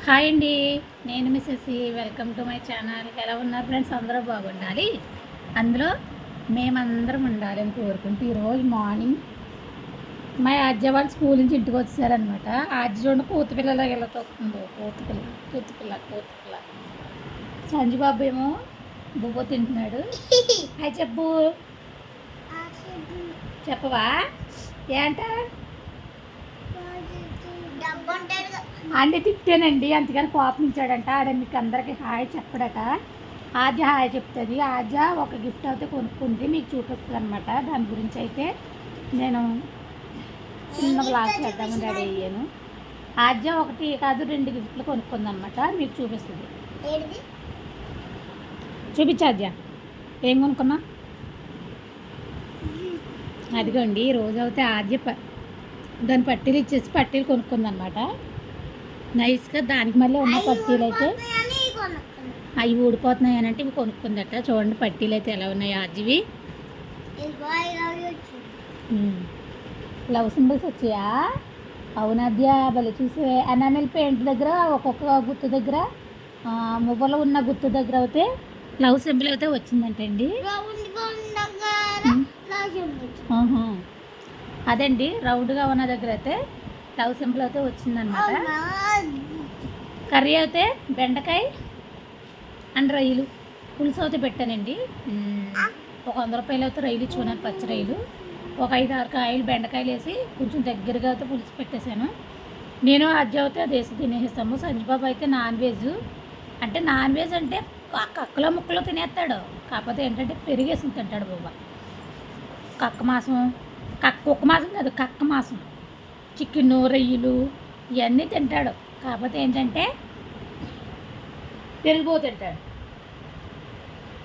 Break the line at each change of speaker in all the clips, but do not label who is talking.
Hi అండి, నేను missus welcome to my channel. ఎలా ఉన్నారు ఫ్రెండ్స్? అందరూ బాగుండాలి, అందులో మేమందరం ఉండాలి అని కోరుకుంటూ ఈరోజు మార్నింగ్ మా ఆద్య వాళ్ళు స్కూల్ నుంచి ఇంటికి వచ్చారనమాట. ఆద్య చూడండి కూతుపిల్లలా ఎలా తొక్కుతుందో. కూతుపిల్ల సంజుబాబు ఏమో బువ్వ తింటున్నాడు. హాయ్ చెప్పు. చెప్పవా ఏంట అన్నీ తిట్టానండి, అందుకని కోపమించాడంట. ఆడ మీకు అందరికీ హాయ్ చెప్పడట. ఆద్య హాయ్ చెప్తుంది. ఆద్య ఒక గిఫ్ట్ అయితే కొనుక్కుంది, మీకు చూపిస్తుంది అనమాట. దాని గురించి అయితే నేను చిన్న బ్లాగ్ చేద్దామని రెడీ అయ్యాను. ఆద్య ఒకటి కాదు 2 గిఫ్ట్లు కొనుక్కుంది అనమాట, మీకు చూపిస్తుంది. చూపించు ఆద్య, ఏం కొనుక్కున్నా? అదిగోండి, రోజు అయితే ఆద్య దాని పట్టీలు ఇచ్చేసి పట్టీలు కొనుక్కుంది అనమాట. నైస్గా దానికి మళ్ళీ ఉన్న పట్టీలు అయితే అవి ఊడిపోతున్నాయి అని అంటే ఇవి కొనుక్కుందట. చూడండి పట్టీలు అయితే ఎలా ఉన్నాయి ఆద్యవి. లవ్ సింబల్స్ వచ్చాయా? అవునాద్య భలే చూసే. ఎనామిల్ పెయింట్ దగ్గర ఒక్కొక్క గుర్తు దగ్గర మువ్వలో ఉన్న గుర్తు దగ్గర అయితే లవ్ సింబల్ అయితే వచ్చిందంటండి. అదండి, రౌండ్గా ఉన్న దగ్గర అయితే లవ్ సింబల్ అయితే వచ్చిందనమాట. కర్రీ అయితే బెండకాయ అండ్ రొయ్యలు పులుసు అయితే పెట్టానండి. ఒక 100 రూపాయలు అయితే రొయ్యలు ఇచ్చుకున్నాను, పచ్చి రొయ్యలు. ఒక 5-6 కాయలు బెండకాయలు వేసి కొంచెం దగ్గరగా అయితే పులుసు పెట్టేశాను. నేను అజ్జ అయితే అది వేసి తినేస్తాము. సంజుబాబు అయితే నాన్ వెజ్ అంటే కక్కలో ముక్కలో తినేస్తాడు. కాకపోతే ఏంటంటే పెరిగేసి తింటాడు బాబా. కుక్క మాసం కాదు, కక్క మాసం, చికెన్, రొయ్యలు ఇవన్నీ తింటాడు. కాకపోతే ఏంటంటే పెరిగిపో తింటాడు.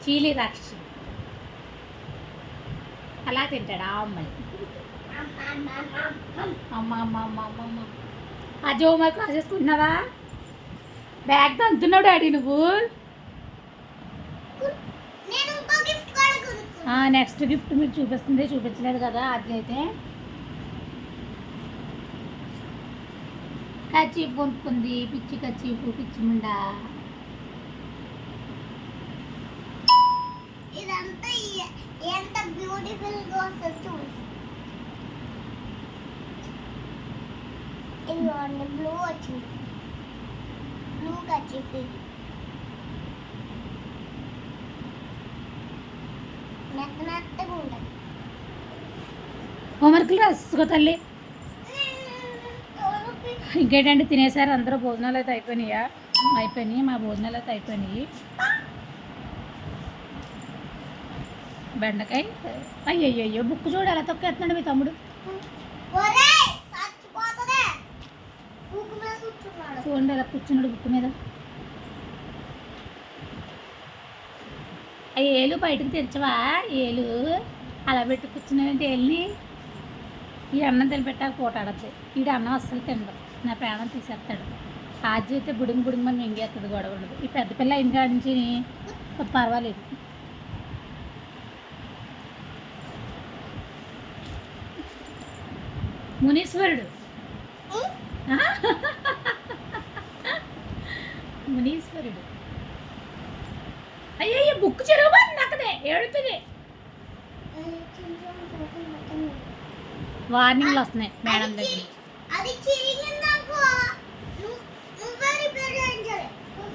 చీలి రాక్షసి అలా తింటాడు ఆ అమ్మాయి. అమ్మ అజో మరి క్లాస్ చేసుకుంటున్నావా? బ్యాగ్ అంటున్నావు డాడీ నువ్వు. నెక్స్ట్ గిఫ్ట్ మీకు చూపించలేదు కదా. అది అయితే కచీఫ్ కొనుక్కుంది, పిచ్చి కచీఫ్, పిచ్చి ముండా. ఇదంతా ఎంత బ్యూటిఫుల్ గా వస్తుంది చూడు. ఇదిగోండి బ్లూ వచ్చింది, బ్లూ కచీఫ్. ఇది మెత్తగా ఉండదు. హోంవర్క్లు రాసుకో తల్లి. ఇంకేంటంటే తినేసారు అందరూ. భోజనాలు అయితే అయిపోయినాయి. మా భోజనాలు అయితే అయిపోయినాయి. బెండకాయ అయ్యయ్యో బుక్ చూడు ఎలా తొక్కేస్తున్నాడు మీ తమ్ముడు. చూడండి ఎలా కూర్చున్నాడు బుక్ మీద. ఏలు బయటకు తెచ్చవా? ఏలు అలా పెట్టి కూర్చున్నాడంటే ఏళ్ళని ఈ అన్నం తినిపెట్టాక పోటాడద్దు. వీడు అన్నం అస్సలు తినడు, నా ప్రాణం తీసేస్తాడు. ఆజీ అయితే బుడింగ్ మనం మింగేస్తుంది, గొడవ ఉండదు. ఈ పెద్ద పిల్ల అయిన కాడి నుంచి పర్వాలేదు. మునీశ్వరుడు అయ్యయ్యో బుక్ చెరగబోతుంది, అక్కడే ఏడుతుంది. వార్నింగ్లు వస్తున్నాయి మేడం దగ్గర.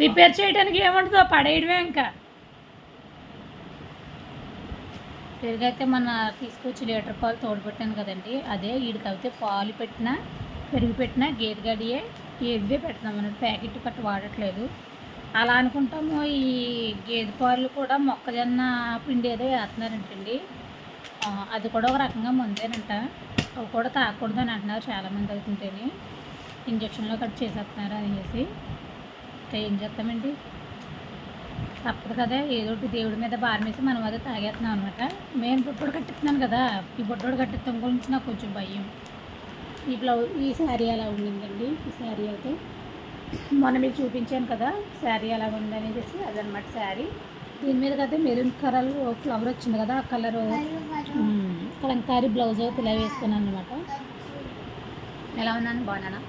రిపేర్ చేయడానికి ఏముంటుందో పడేయడమే. ఇంకా పెరుగైతే మన తీసుకొచ్చి లీటర్ పాలు తోడుపెట్టాను కదండి, అదే వీడికి అయితే పాలు పెట్టినా పెరుగు పెట్టినా గేదె గడియే గేదెవే పెడుతున్నాం అన్నట్టు. ప్యాకెట్ కట్ట వాడట్లేదు. అలా అనుకుంటాము. ఈ గేదె పాలు కూడా మొక్కజొన్న పిండి ఏదో వేస్తున్నారంటండి. అది కూడా ఒక రకంగా ముందేనంట. అవి కూడా తాగకూడదు అని అంటున్నారు చాలామంది. అవుతుంటేనే ఇంజక్షన్లో కట్ చేసేస్తున్నారు అనేసి. ఇంకా ఏం చేస్తామండి, తప్పదు కదా. ఏదో ఒకటి దేవుడి మీద భారం వేసి మనం అదే తాగేస్తున్నాం అనమాట. నేను బొడ్డోడు కట్టిస్తున్నాను కదా, ఈ బొడ్డోడు కట్టిస్తాం గురించి నాకు కొంచెం భయం. ఈ శారీ అలా ఉండిందండి. ఈ శారీ అయితే మొన్న మీకు చూపించాను కదా, శారీ అలా ఉందనేసి అదనమాట శారీ. దీని మీద అయితే మెరూన్ కలర్ ఫ్లవర్ వచ్చింది కదా, ఆ కలరు కలంకారీ బ్లౌజ్ అయితే ఇలా వేసుకున్నాను అనమాట. ఎలా ఉన్నాను? బాగున్నానా?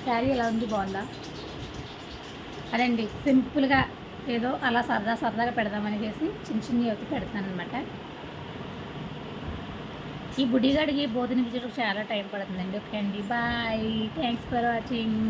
శారీ ఎలా ఉంది? బాగుందా? అదండి సింపుల్గా ఏదో అలా సరదాగా పెడదామని చేసి చిన్ని అవుతూ పెడతాను అనమాట. ఈ బుడ్డిగాడికి బోధన చాలా టైం పడుతుందండి. ఓకే అండి, బాయ్, థ్యాంక్స్ ఫర్ వాచింగ్.